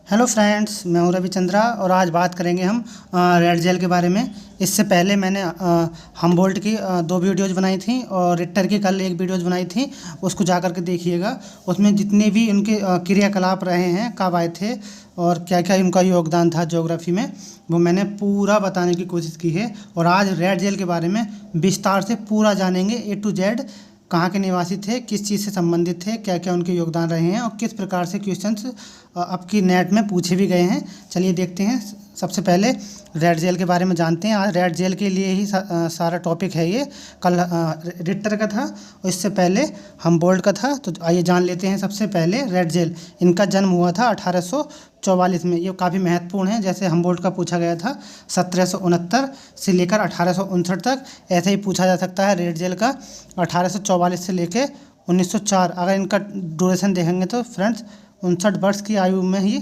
Hello friends, मैं हूं रविचंद्रा और आज बात करेंगे हम रेड जेल के बारे में। इससे पहले मैंने हमबोल्ट की दो वीडियोज़ बनाई थी और रिक्टर की कल एक वीडियोज़ बनाई थी। उसको जा कर के देखिएगा। उसमें जितने भी उनके क्रियाकलाप रहे हैं, कब आए थे और क्या क्या उनका योगदान था ज्योग्राफी में, वो मैंने पूरा बताने की कोशिश की है। और आज रेड जेल के बारे में विस्तार से पूरा जानेंगे, A to Z। कहाँ के निवासी थे, किस चीज़ से संबंधित थे, क्या क्या उनके योगदान रहे हैं और किस प्रकार से क्वेश्चंस आपकी नेट में पूछे भी गए हैं। चलिए देखते हैं। सबसे पहले रेड जेल के बारे में जानते हैं। आज रेड जेल के लिए ही सारा टॉपिक है ये। कल रिक्टर का था और इससे पहले हमबोल्ट का था। तो आइए जान लेते हैं। सबसे पहले रेड जेल, इनका जन्म हुआ था 1844 में। ये काफ़ी महत्वपूर्ण है। जैसे हमबोल्ट का पूछा गया था 1769 से लेकर 1859 तक, ऐसे ही पूछा जा सकता है रेड जेल का 1844 से लेकर 1904। अगर इनका ड्यूरेशन देखेंगे तो फ्रेंड्स 59 वर्ष की आयु में ही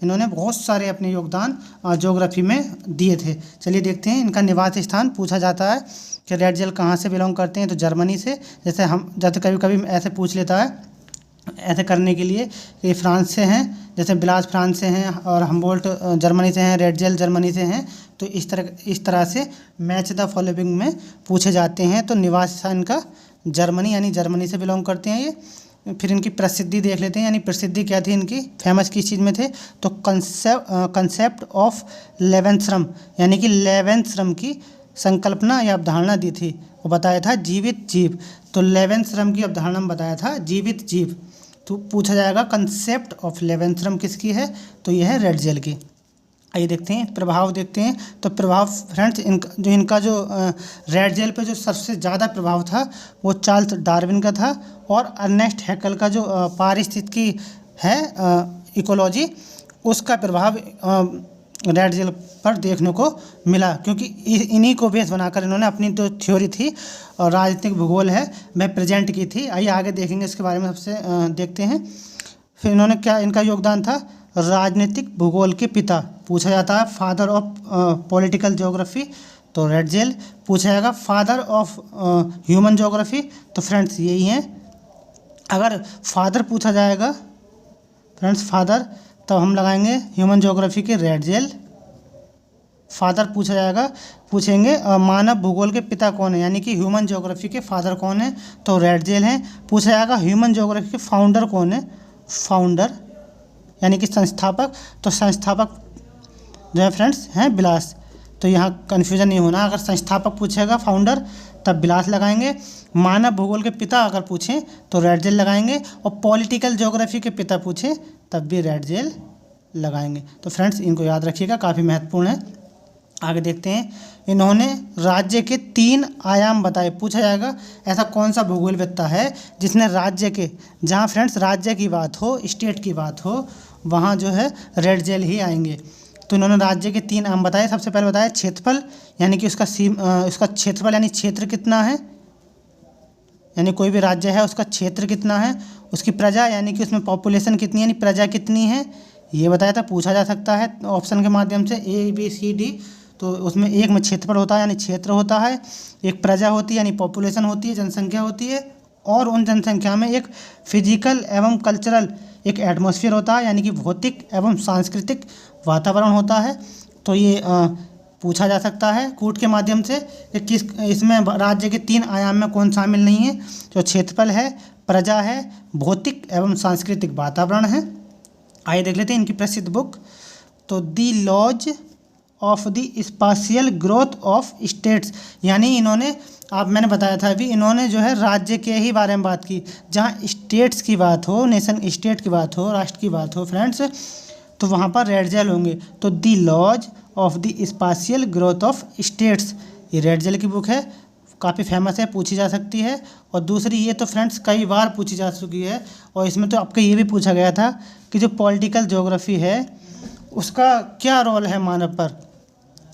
इन्होंने बहुत सारे अपने योगदान ज्योग्राफी में दिए थे। चलिए देखते हैं। इनका निवास स्थान पूछा जाता है कि रेड जेल कहाँ से बिलोंग करते हैं, तो जर्मनी से। जैसे कभी कभी ऐसे पूछ लेता है, ऐसे करने के लिए कि फ्रांस से हैं, जैसे बिलास फ्रांस से हैं और हमबोल्ट जर्मनी से हैं, रेड जेल जर्मनी से हैं। तो इस तरह से मैच द फॉलोइंग में पूछे जाते हैं। तो निवास स्थान इनका जर्मनी, यानी जर्मनी से बिलोंग करते हैं ये। फिर इनकी प्रसिद्धि देख लेते हैं, यानी प्रसिद्धि क्या थी इनकी, फेमस किस चीज़ में थे। तो कंसेप्ट ऑफ लेवेंश्रम, यानी कि लेवेंश्रम की संकल्पना या अवधारणा दी थी। वो बताया था जीवित जीव। तो लेवेंश्रम की अवधारणा में बताया था जीवित जीव। तो पूछा जाएगा कंसेप्ट ऑफ लेवेंश्रम किसकी है, तो यह है रेड जेल की। आइए देखते हैं, प्रभाव देखते हैं। तो प्रभाव फ्रेंड्स, इनका जो रेड जेल पे जो सबसे ज़्यादा प्रभाव था वो चार्ल्स डार्विन का था और अर्नेस्ट हैकल का जो पारिस्थितिकी है, इकोलॉजी, उसका प्रभाव रेड जेल पर देखने को मिला। क्योंकि इन्हीं को बेस बनाकर इन्होंने अपनी जो थ्योरी थी और राजनीतिक भूगोल है वह प्रेजेंट की थी। आइए आगे देखेंगे इसके बारे में। सबसे देखते हैं फिर इन्होंने क्या, इनका योगदान था राजनीतिक भूगोल के पिता पूछा जाता है, फादर ऑफ पॉलिटिकल ज्योग्राफी। तो रेड जेल पूछा जाएगा फादर ऑफ ह्यूमन ज्योग्राफी। तो फ्रेंड्स यही हैं। अगर फादर पूछा जाएगा फ्रेंड्स, फादर, तो हम लगाएंगे ह्यूमन ज्योग्राफी के रेड जेल। फादर पूछा जाएगा, पूछेंगे मानव भूगोल के पिता कौन है, यानी कि ह्यूमन ज्योग्राफी के फादर कौन है, तो रेड जेल हैं। पूछा जाएगा ह्यूमन ज्योग्राफी के फाउंडर कौन है, फाउंडर यानी कि संस्थापक। तो संस्थापक जो है फ्रेंड्स हैं बिलास। तो यहाँ कन्फ्यूजन नहीं होना। अगर संस्थापक पूछेगा फाउंडर तब बिलास लगाएंगे। मानव भूगोल के पिता अगर पूछें तो रेड जेल लगाएंगे। और पॉलिटिकल ज्योग्राफी के पिता पूछें तब भी रेड जेल लगाएंगे। तो फ्रेंड्स इनको याद रखिएगा, काफ़ी महत्वपूर्ण है। आगे देखते हैं। इन्होंने राज्य के 3 आयाम बताए। पूछा जाएगा ऐसा कौन सा भूगोलवेत्ता है जिसने राज्य के, जहाँ फ्रेंड्स राज्य की बात हो, स्टेट की बात हो, वहाँ जो है रेड जेल ही आएंगे। तो इन्होंने राज्य के 3 आयाम बताए। सबसे पहले बताया क्षेत्रफल, यानी कि उसका क्षेत्रफल यानी क्षेत्र कितना है, यानी कोई भी राज्य है उसका क्षेत्र कितना है। उसकी प्रजा, यानी कि उसमें पॉपुलेशन कितनी, यानी प्रजा कितनी है, ये बताया था। पूछा जा सकता है ऑप्शन के माध्यम से A B C D। तो उसमें एक में क्षेत्रफल होता है यानी क्षेत्र होता है, एक प्रजा होती है यानी पॉपुलेशन होती है, जनसंख्या होती है, और उन जनसंख्या में एक फिजिकल एवं कल्चरल एक एटमॉस्फेयर होता है, यानी कि भौतिक एवं सांस्कृतिक वातावरण होता है। तो ये पूछा जा सकता है कूट के माध्यम से कि किस इसमें राज्य के 3 आयाम में कौन शामिल नहीं है। जो क्षेत्रफल है, प्रजा है, भौतिक एवं सांस्कृतिक वातावरण है। आइए देख लेते हैं इनकी प्रसिद्ध बुक। तो the laws of the spatial growth of states, यानी इन्होंने, मैंने बताया था अभी, इन्होंने जो है राज्य के ही बारे में बात की। जहाँ स्टेट्स की बात हो, नेशन स्टेट की बात हो, राष्ट्र की बात हो फ्रेंड्स, तो वहाँ पर रेड जेल होंगे। तो the laws of the spatial growth of states, ये रेड जेल की बुक है, काफ़ी फेमस है, पूछी जा सकती है। और दूसरी ये तो फ्रेंड्स कई बार पूछी जा चुकी है। और इसमें तो आपको ये भी पूछा गया था कि जो पॉलिटिकल ज्योग्राफी है उसका क्या रोल है मानव पर,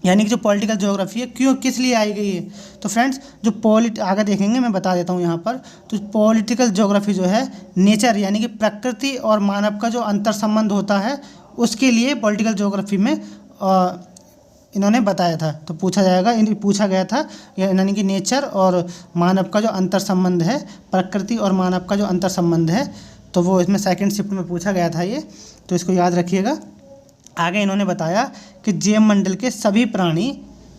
यानी कि जो पॉलिटिकल ज्योग्राफी है क्यों, किस लिए आई गई है। तो फ्रेंड्स जो आगे देखेंगे, मैं बता देता हूँ यहाँ पर। तो पॉलिटिकल ज्योग्राफी जो है नेचर, यानी कि प्रकृति और मानव का जो अंतर संबंध होता है, उसके लिए पॉलिटिकल ज्योग्राफी में इन्होंने बताया था। तो पूछा गया था, यानी कि नेचर और मानव का जो अंतर संबंध है, प्रकृति और मानव का जो अंतर संबंध है, तो वो इसमें सेकंड शिफ्ट में पूछा गया था ये, तो इसको याद रखिएगा। आगे इन्होंने बताया कि जीव मंडल के सभी प्राणी,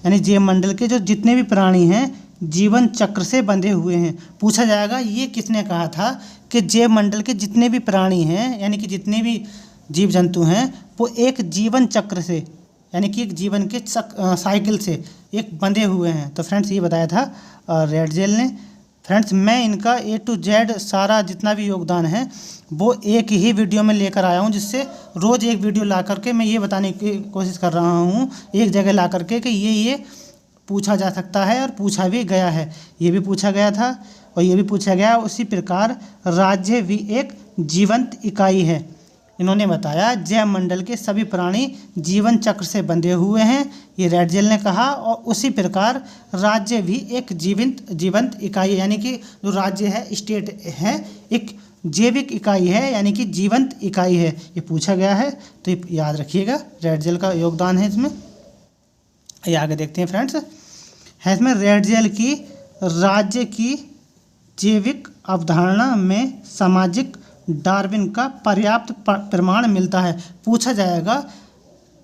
यानी जीव मंडल के जो जितने भी प्राणी हैं जीवन चक्र से बंधे हुए हैं। पूछा जाएगा ये किसने कहा था कि जीव मंडल के जितने भी प्राणी हैं, यानी कि जितने भी जीव जंतु हैं, वो एक जीवन चक्र से, यानी कि एक जीवन के साइकिल से एक बंधे हुए हैं। तो फ्रेंड्स ये बताया था रेडजेल ने। फ्रेंड्स मैं इनका A to Z सारा जितना भी योगदान है वो एक ही वीडियो में लेकर आया हूँ, जिससे रोज़ एक वीडियो ला करके मैं ये बताने की कोशिश कर रहा हूँ एक जगह ला करके कि ये पूछा जा सकता है और पूछा भी गया है। ये भी पूछा गया था और ये भी पूछा गया। उसी प्रकार राज्य भी एक जीवंत इकाई है। इन्होंने बताया जैव मंडल के सभी प्राणी जीवन चक्र से बंधे हुए हैं, ये रेडजेल ने कहा। और उसी प्रकार राज्य भी एक जीवंत इकाई है, यानी कि जो राज्य है, स्टेट है, एक जैविक इकाई है, यानी कि जीवंत इकाई है। ये पूछा गया है, तो ये याद रखिएगा, रेडजेल का योगदान है इसमें। ये आगे देखते हैं फ्रेंड्स, है इसमें रेडजेल की राज्य की जैविक अवधारणा में सामाजिक डार्विन का पर्याप्त प्रमाण मिलता है। पूछा जाएगा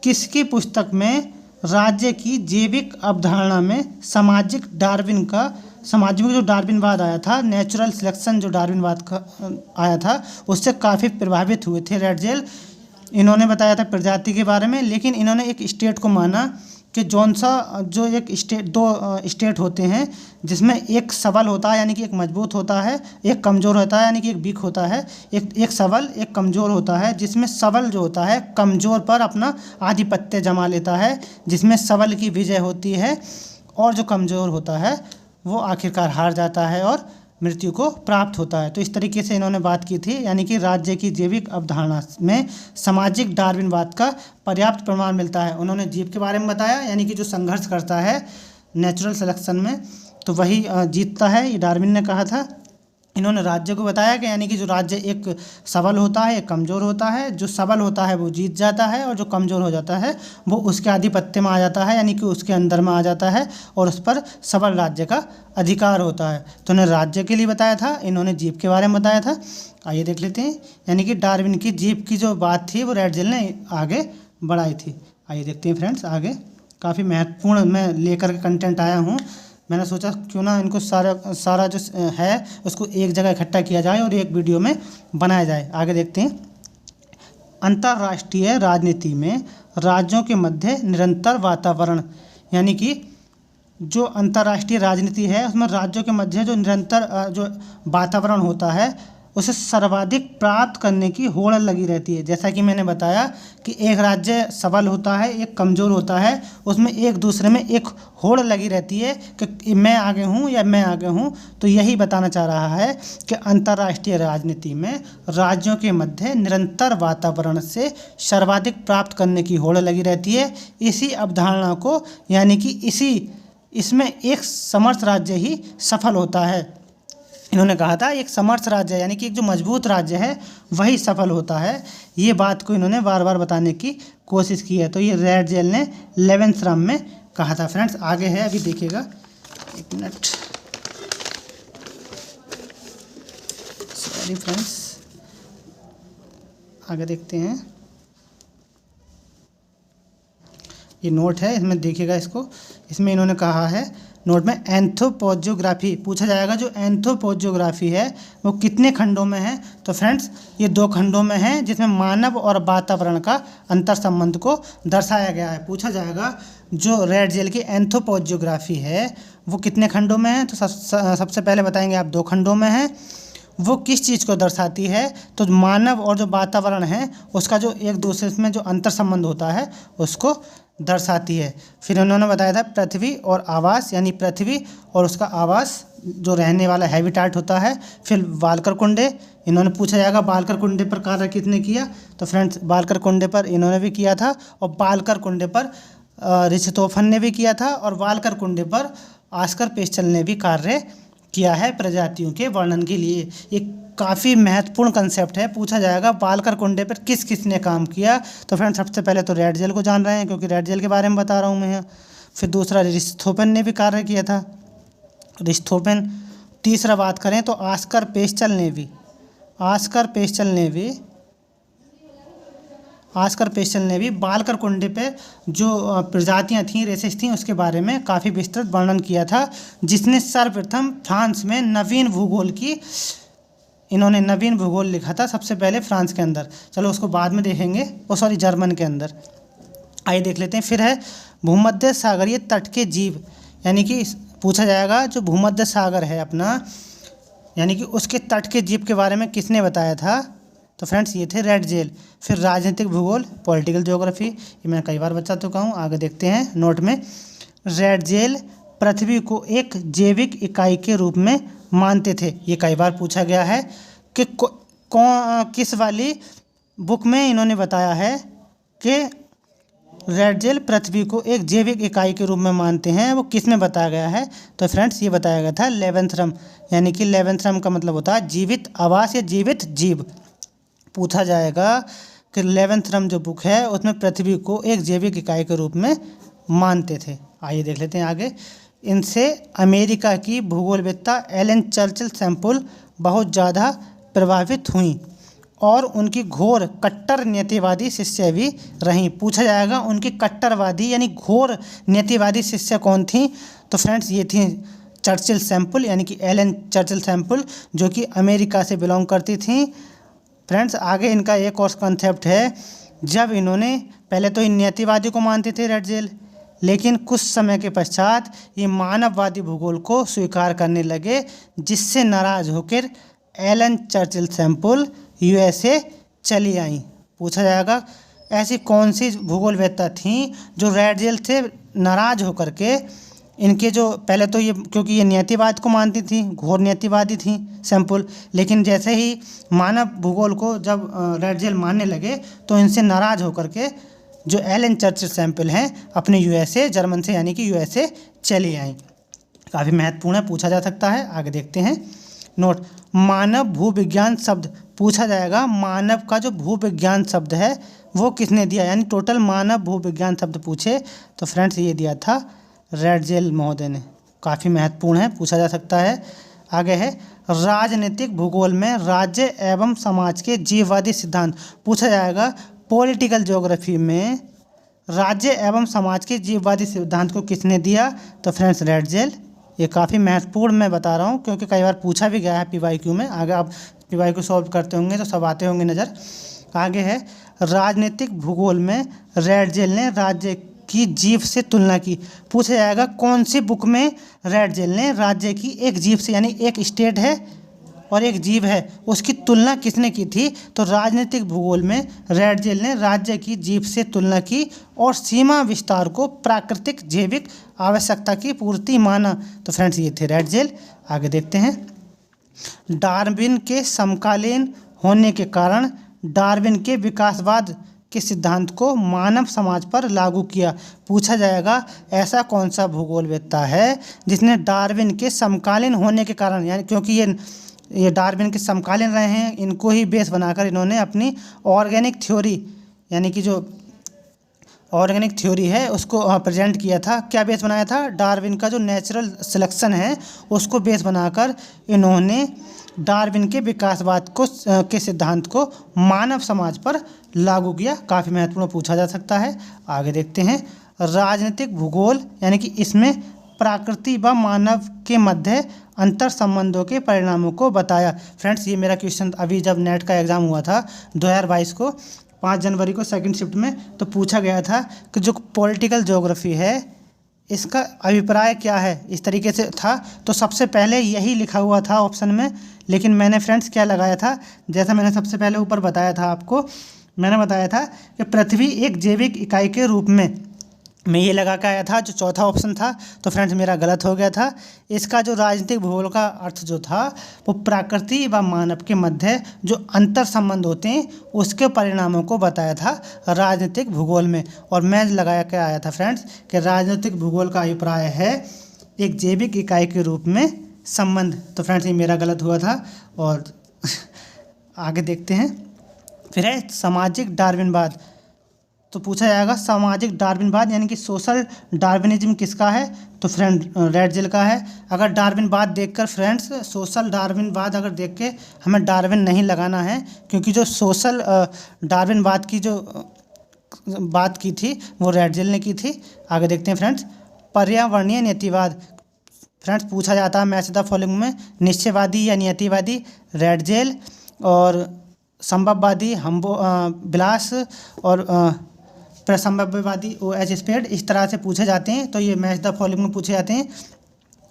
किसकी पुस्तक में राज्य की जैविक अवधारणा में सामाजिक डार्विन का, समाज में जो डार्विनवाद आया था, नेचुरल सिलेक्शन जो डार्विनवाद का आया था, उससे काफ़ी प्रभावित हुए थे रेडजेल। इन्होंने बताया था प्रजाति के बारे में, लेकिन इन्होंने एक स्टेट को माना कि जो एक स्टेट, दो स्टेट होते हैं जिसमें एक सबल होता है, यानी कि एक मजबूत होता है, एक कमज़ोर होता है, यानी कि एक वीक होता है। एक सबल एक कमज़ोर होता है, जिसमें सबल जो होता है कमज़ोर पर अपना आधिपत्य जमा लेता है, जिसमें सबल की विजय होती है, और जो कमज़ोर होता है वो आखिरकार हार जाता है और मृत्यु को प्राप्त होता है। तो इस तरीके से इन्होंने बात की थी, यानी कि राज्य की जैविक अवधारणा में सामाजिक डार्विनवाद का पर्याप्त प्रमाण मिलता है। उन्होंने जीव के बारे में बताया, यानी कि जो संघर्ष करता है नेचुरल सिलेक्शन में तो वही जीतता है, ये डार्विन ने कहा था। इन्होंने राज्य को बताया कि यानी कि जो राज्य एक सबल होता है, एक कमज़ोर होता है, जो सबल होता है वो जीत जाता है और जो कमज़ोर हो जाता है वो उसके आधिपत्य में आ जाता है, यानी कि उसके अंदर में आ जाता है और उस पर सबल राज्य का अधिकार होता है। तो उन्होंने राज्य के लिए बताया था, इन्होंने जीव के बारे में बताया था। आइए देख लेते हैं, यानी कि डार्विन की जीव की जो बात थी वो रेडजेल ने आगे बढ़ाई थी। आइए देखते हैं फ्रेंड्स, आगे काफ़ी महत्वपूर्ण मैं लेकर के कंटेंट आया हूँ। मैंने सोचा क्यों ना इनको सारा जो है उसको एक जगह इकट्ठा किया जाए और एक वीडियो में बनाया जाए। आगे देखते हैं, अंतर्राष्ट्रीय राजनीति में राज्यों के मध्य निरंतर वातावरण, यानी कि जो अंतर्राष्ट्रीय राजनीति है उसमें राज्यों के मध्य जो निरंतर जो वातावरण होता है उसे सर्वाधिक प्राप्त करने की होड़ लगी रहती है। जैसा कि मैंने बताया कि एक राज्य सबल होता है, एक कमज़ोर होता है, उसमें एक दूसरे में एक होड़ लगी रहती है कि मैं आगे हूँ या मैं आगे हूँ। तो यही बताना चाह रहा है कि अंतर्राष्ट्रीय राजनीति में राज्यों के मध्य निरंतर वातावरण से सर्वाधिक प्राप्त करने की होड़ लगी रहती है। इसी अवधारणा को, यानी कि इसमें एक समर्थ राज्य ही सफल होता है। इन्होंने कहा था एक समर्थ राज्य, यानी कि एक जो मजबूत राज्य है वही सफल होता है। ये बात को इन्होंने बार बार बताने की कोशिश की है। तो ये रेडजेल ने लेवेंथ्रम में कहा था। फ्रेंड्स आगे है, अभी देखिएगा, एक मिनट, सॉरी फ्रेंड्स, आगे देखते हैं। ये नोट है, इसमें देखिएगा इसको, इसमें इन्होंने कहा है नोट में एंथ्रोपोजियोग्राफी पूछा जाएगा। जो एंथ्रोपोजियोग्राफी है वो कितने खंडों में है? तो फ्रेंड्स ये 2 खंडों में है, जिसमें मानव और वातावरण का अंतर संबंध को दर्शाया गया है। पूछा जाएगा जो रेडजेल की एंथ्रोपोजियोग्राफी है वो कितने खंडों में है? तो सबसे पहले बताएंगे आप 2 खंडों में है। वो किस चीज़ को दर्शाती है? तो मानव और जो वातावरण है उसका जो एक दूसरे में जो अंतर संबंध होता है उसको दर्शाती है। फिर उन्होंने बताया था पृथ्वी और आवास, यानी पृथ्वी और उसका आवास जो रहने वाला हैबिटाट होता है। फिर बालकर कुंडे, इन्होंने पूछा जाएगा बालकर कुंडे पर कार्य किसने किया? तो फ्रेंड्स बालकर कुंडे पर इन्होंने भी किया था और बालकर कुंडे पर रिचतोफन ने भी किया था और बालकर कुंडे पर ऑस्कर पेस्टल ने भी कार्य किया है प्रजातियों के वर्णन के लिए। ये काफ़ी महत्वपूर्ण कंसेप्ट है। पूछा जाएगा बालकर कुंडे पर किस किस ने काम किया? तो फ्रेंड्स सबसे पहले तो रेडजेल को जान रहे हैं क्योंकि रेडजेल के बारे में बता रहा हूँ मैं यहाँ। फिर दूसरा रिचतोफन ने भी कार्य किया था, रिचतोफन। तीसरा बात करें तो ऑस्कर पेस्टल ने भी, आस्कर पेस्टल ने भी बालकर कुंडे पे जो प्रजातियां थीं, रेसेस थीं, उसके बारे में काफ़ी विस्तृत वर्णन किया था, जिसने सर्वप्रथम फ्रांस में इन्होंने नवीन भूगोल लिखा था सबसे पहले फ्रांस के अंदर। चलो उसको बाद में देखेंगे, जर्मन के अंदर। आइए देख लेते हैं। फिर है भूमध्य सागरीय तट के जीव, यानी कि पूछा जाएगा जो भूमध्य सागर है अपना, यानी कि उसके तट के जीव के बारे में किसने बताया था? तो फ्रेंड्स ये थे रेडजेल। फिर राजनीतिक भूगोल, पॉलिटिकल ज्योग्राफी, ये मैं कई बार बता चुका हूँ, आगे देखते हैं नोट में। रेडजेल पृथ्वी को एक जैविक इकाई के रूप में मानते थे, ये कई बार पूछा गया है कि किस वाली बुक में इन्होंने बताया है कि रेडजेल पृथ्वी को एक जैविक इकाई के रूप में मानते हैं, वो किस में बताया गया है? तो फ्रेंड्स ये बताया गया था लेवेंथ्रम, यानी कि लेवेंथ्रम का मतलब होता है जीवित आवास या जीवित जीव। पूछा जाएगा कि लेवेंथ्रम जो बुक है उसमें पृथ्वी को एक जैविक इकाई के रूप में मानते थे। आइए देख लेते हैं आगे। इनसे अमेरिका की भूगोलवेत्ता एलन चर्चिल सैंपल बहुत ज़्यादा प्रभावित हुई और उनकी घोर कट्टर नीतिवादी शिष्य भी रहीं। पूछा जाएगा उनकी कट्टरवादी यानी घोर नीतिवादी शिष्य कौन थी? तो फ्रेंड्स ये थी चर्चिल सैंपल, यानी कि एलन चर्चिल सैंपल, जो कि अमेरिका से बिलोंग करती थी। फ्रेंड्स आगे इनका एक और कॉन्सेप्ट है, जब इन्होंने पहले तो इन नीतिवादी को मानते थे रेडजेल, लेकिन कुछ समय के पश्चात ये मानववादी भूगोल को स्वीकार करने लगे, जिससे नाराज होकर एलन चर्चिल सैंपल यूएसए चली आई। पूछा जाएगा ऐसी कौन सी भूगोलवेत्ता थी जो रेडजेल से नाराज होकर के इनके जो पहले तो ये, क्योंकि ये नीतिवाद को मानती थी, घोर नीतिवादी थी सैंपल, लेकिन जैसे ही मानव भूगोल को जब रेडजेल मानने लगे तो इनसे नाराज होकर के जो एलन चर्चिल सैंपल हैं अपने यूएसए, जर्मन से यानी कि यूएसए चली आई। काफ़ी महत्वपूर्ण है, पूछा जा सकता है। आगे देखते हैं नोट। मानव भूविज्ञान शब्द पूछा जाएगा, मानव का जो भूविज्ञान शब्द है वो किसने दिया, यानी टोटल मानव भूविज्ञान शब्द पूछे तो फ्रेंड्स ये दिया था रेडजेल महोदय ने। काफ़ी महत्वपूर्ण है, पूछा जा सकता है। आगे है राजनीतिक भूगोल में राज्य एवं समाज के जीववादी सिद्धांत। पूछा जाएगा पॉलिटिकल ज्योग्राफी में राज्य एवं समाज के जीववादी सिद्धांत को किसने दिया? तो फ्रेंड्स रेडजेल। ये काफ़ी महत्वपूर्ण मैं बता रहा हूँ क्योंकि कई बार पूछा भी गया है पीवाईक्यू में। आगे आप पीवाईक्यू सॉल्व करते होंगे तो सब आते होंगे नज़र। आगे है राजनीतिक भूगोल में रेडजेल ने राज्य की जीव से तुलना की। पूछा जाएगा कौन सी बुक में रेडजेल ने राज्य की एक जीव से, यानी एक स्टेट है और एक जीव है, उसकी तुलना किसने की थी? तो राजनीतिक भूगोल में रेडजेल ने राज्य की जीव से तुलना की और सीमा विस्तार को प्राकृतिक जैविक आवश्यकता की पूर्ति माना। तो फ्रेंड्स ये थे रेडजेल। आगे देखते हैं। डार्विन के समकालीन होने के कारण डार्विन के विकासवाद के सिद्धांत को मानव समाज पर लागू किया। पूछा जाएगा ऐसा कौन सा भूगोलवेत्ता है जिसने डार्विन के समकालीन होने के कारण, यानी क्योंकि ये डार्विन के समकालीन रहे हैं, इनको ही बेस बनाकर इन्होंने अपनी ऑर्गेनिक थ्योरी, यानी कि जो ऑर्गेनिक थ्योरी है उसको प्रेजेंट किया था। क्या बेस बनाया था? डार्विन का जो नेचुरल सिलेक्शन है उसको बेस बनाकर इन्होंने डार्विन के विकासवाद को के सिद्धांत को मानव समाज पर लागू किया। काफ़ी महत्वपूर्ण पूछा जा सकता है। आगे देखते हैं। राजनीतिक भूगोल, यानी कि इसमें प्रकृति व मानव के मध्य अंतर संबंधों के परिणामों को बताया। फ्रेंड्स ये मेरा क्वेश्चन अभी जब नेट का एग्ज़ाम हुआ था 2022 को 5 जनवरी को सेकंड शिफ्ट में, तो पूछा गया था कि जो पॉलिटिकल ज्योग्राफी है इसका अभिप्राय क्या है, इस तरीके से था। तो सबसे पहले यही लिखा हुआ था ऑप्शन में, लेकिन मैंने फ्रेंड्स क्या लगाया था, जैसा मैंने सबसे पहले ऊपर बताया था आपको, मैंने बताया था कि पृथ्वी एक जैविक इकाई के रूप में मैं ये लगा के आया था जो चौथा ऑप्शन था। तो फ्रेंड्स मेरा गलत हो गया था। इसका जो राजनीतिक भूगोल का अर्थ जो था वो प्रकृति व मानव के मध्य जो अंतर संबंध होते हैं उसके परिणामों को बताया था राजनीतिक भूगोल में। और मैं लगाया के आया था फ्रेंड्स कि राजनीतिक भूगोल का अभिप्राय है एक जैविक इकाई के रूप में संबंध। तो फ्रेंड्स ये मेरा गलत हुआ था। और आगे देखते हैं। फिर है सामाजिक डार्विनवाद। तो पूछा जाएगा सामाजिक डार्विनवाद यानी कि सोशल डार्विनिज्म किसका है, तो फ्रेंड रेडजेल का है। अगर डार्विनवाद देखकर फ्रेंड्स, सोशल डार्विनवाद अगर देख के हमें डार्विन नहीं लगाना है, क्योंकि जो सोशल डार्विनवाद की जो बात की थी वो रेडजेल ने की थी। आगे देखते हैं फ्रेंड्स, पर्यावरणीय नीतिवाद। फ्रेंड्स पूछा जाता है मैच द फॉलोइंग में निश्चयवादी या नियतिवादी रेडजेल, और संभववादी बिलास, और प्रसंभववादी OH स्पेड। इस तरह से पूछे जाते हैं, तो ये मैच द फॉलोइंग में पूछे जाते हैं।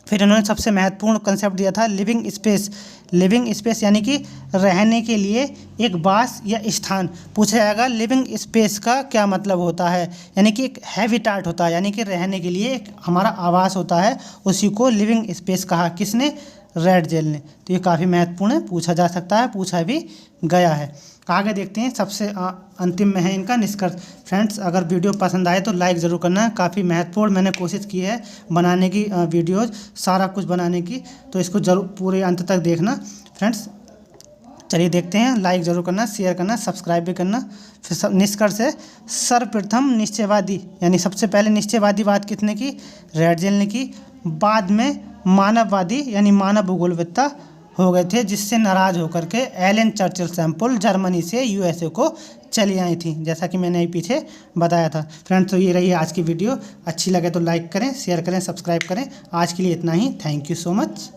फिर इन्होंने सबसे महत्वपूर्ण कंसेप्ट दिया था लिविंग स्पेस। लिविंग स्पेस यानी कि रहने के लिए एक बास या स्थान। पूछा जाएगा लिविंग स्पेस का क्या मतलब होता है, यानी कि एक हैबिटाट होता है, यानी कि रहने के लिए एक हमारा आवास होता है, उसी को लिविंग स्पेस कहा। किसने? रेडजेल ने। तो ये काफ़ी महत्वपूर्ण है, पूछा जा सकता है, पूछा भी गया है। आगे देखते हैं, सबसे अंतिम में है इनका निष्कर्ष। फ्रेंड्स अगर वीडियो पसंद आए तो लाइक ज़रूर करना, काफ़ी महत्वपूर्ण मैंने कोशिश की है बनाने की, वीडियोज़ सारा कुछ बनाने की, तो इसको ज़रूर पूरे अंत तक देखना फ्रेंड्स। चलिए देखते हैं, लाइक ज़रूर करना, शेयर करना, सब्सक्राइब भी करना। फिर निष्कर्ष है, सर्वप्रथम निश्चयवादी यानी सबसे पहले निश्चयवादी बात किसने की? रेडजेल ने की। बाद में मानववादी यानी मानव भूगोलवेत्ता हो गए थे, जिससे नाराज होकर के एलन चर्चिल सैंपल जर्मनी से USA को चली आई थी, जैसा कि मैंने पीछे बताया था। फ्रेंड्स तो ये रही आज की वीडियो, अच्छी लगे तो लाइक करें, शेयर करें, सब्सक्राइब करें। आज के लिए इतना ही, थैंक यू सो मच।